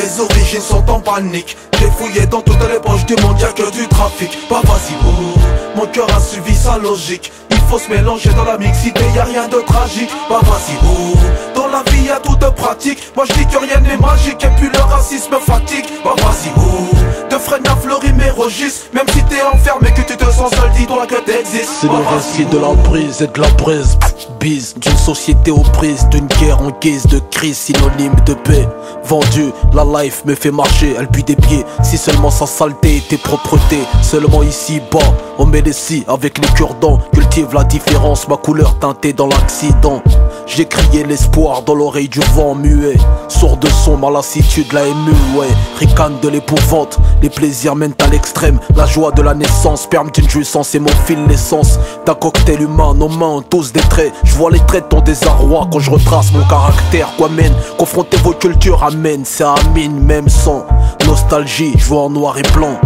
Mes origines sont en panique. J'ai fouillé dans toutes les poches du monde, y'a que du trafic. Bah vas-y, oh, mon cœur a suivi sa logique. Il faut se mélanger dans la mixité, y'a rien de tragique. Bah vas-y, oh, dans la vie y'a tout de pratique. Moi je dis que rien n'est magique et puis le racisme fatigue. Bah vas-y, oh, de freine à fleurir mes registres. Même si t'es enfermé, que tu te sens seul, dis-toi que t'existes. C'est le récit de la brise et de la brise. Bise d'une société aux prises, d'une guerre en guise de crise, synonyme de paix. Vendu, la life me fait marcher, elle pue des pieds. Si seulement sa saleté était propreté. Seulement ici bas, on met les scies avec les cure-dents. Cultive la différence, ma couleur teintée dans l'accident. J'ai crié l'espoir dans l'oreille du vent muet. Sourd de son, ma lassitude, la émue, ouais. Ricane de l'épouvante, les plaisirs mènent à l'extrême. La joie de la naissance, sperme d'une jouissance et mon fil l'essence d'un cocktail humain, nos mains tous des traits. Je vois les traits de ton désarroi quand je retrace mon caractère. Quoi mène, confronter vos cultures amène, ça amine même sans nostalgie, je vois en noir et blanc.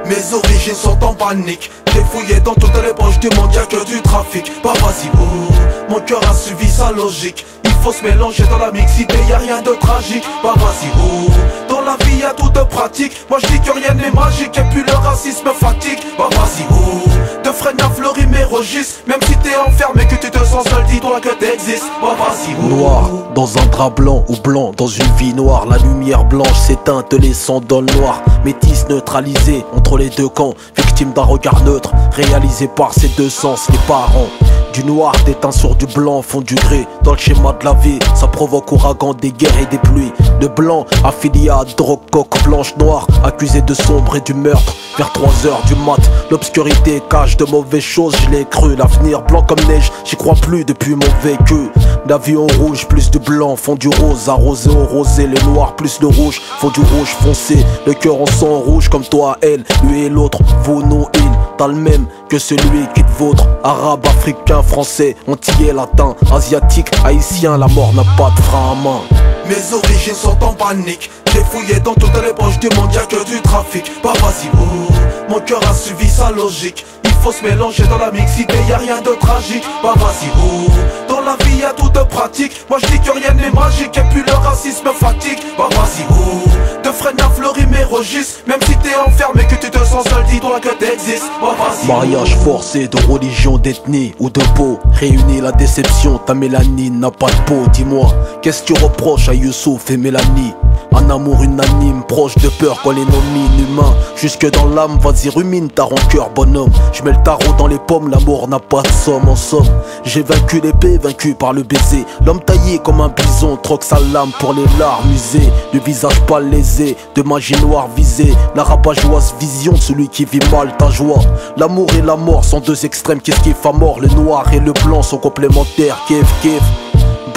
Mes origines sont en panique. J'ai fouillé dans toutes les poches du monde, y'a que du trafic. Bah vas-y, oh, mon cœur a suivi sa logique. Il faut se mélanger dans la mixité, y'a rien de tragique. Bah vas-y, oh, dans la vie y'a tout de pratique. Moi je dis que rien n'est magique et puis le racisme fatigue. Bah vas-y, oh, de freine à fleurir mes registres. Même si t'es enfermé, que tu te sens seul, dis-toi que t'existes. Bah vas-y, oh. Noir dans un drap blanc ou blanc dans une vie noire. La lumière blanche s'éteint, te laissant dans le noir. Métis neutralisé entre les deux camps, victime d'un regard neutre réalisé par ces deux sens, les parents. Du noir déteint sur du blanc, fond du gris. Dans le schéma de la vie, ça provoque ouragan, des guerres et des pluies. Le blanc affilié à drogue, coque blanche, noire, accusé de sombre et du meurtre. Vers 3h du mat, l'obscurité cache de mauvaises choses, je l'ai cru. L'avenir blanc comme neige, j'y crois plus depuis mon vécu. L'avion rouge, plus de blanc, fond du rose, arrosé au rosé. Le noir plus le rouge, fond du rouge foncé. Le cœur en sang rouge comme toi, elle, lui et l'autre, vous, nous, il. T'as le même que celui qui te vôtre. Arabe, africain, français, antillais, latin, asiatique, haïtien, la mort n'a pas de frein à main. Mes origines sont en panique. J'ai fouillé dans toutes les poches du monde, y'a que du trafic. Bah vas-y, oh, mon cœur a suivi sa logique. Il faut se mélanger dans la mixité, y'a rien de tragique. Bah vas-y, oh, dans la vie y'a tout de pratique. Moi je dis que rien n'est magique et puis le racisme fatigue. Bah vas-y, oh, de freine à fleurir mes registres. Même si t'es enfermé, que tu te sens seul, dis-toi que t'existes. Bah vas-y, mariage forcé de religion, d'ethnie ou de peau. Réunis la déception, ta mélanine n'a pas de peau. Dis-moi, qu'est-ce que tu reproches à Youssouf et Mélanie? Un amour unanime, proche de peur qu'on les nomine humains. Jusque dans l'âme, vas-y rumine ta rancœur bonhomme. Je mets le tarot dans les pommes, l'amour n'a pas de somme en somme. J'ai vaincu l'épée, vaincu par le baiser. L'homme taillé comme un bison, troque sa lame pour les larmes usées. Le visage pas lésé, de magie noire visée. La rabat-joie vision de celui qui vit mal ta joie. L'amour et la mort sont deux extrêmes qui se kiffent à mort. Le noir et le blanc sont complémentaires, kiff kiff.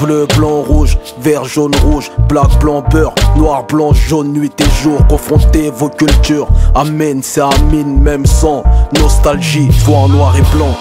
Bleu, blanc, rouge, vert, jaune, rouge, black, blanc, beurre, noir, blanc, jaune, nuit et jour. Confrontez vos cultures, amen, c'est amine, même sans nostalgie, je vois en noir et blanc.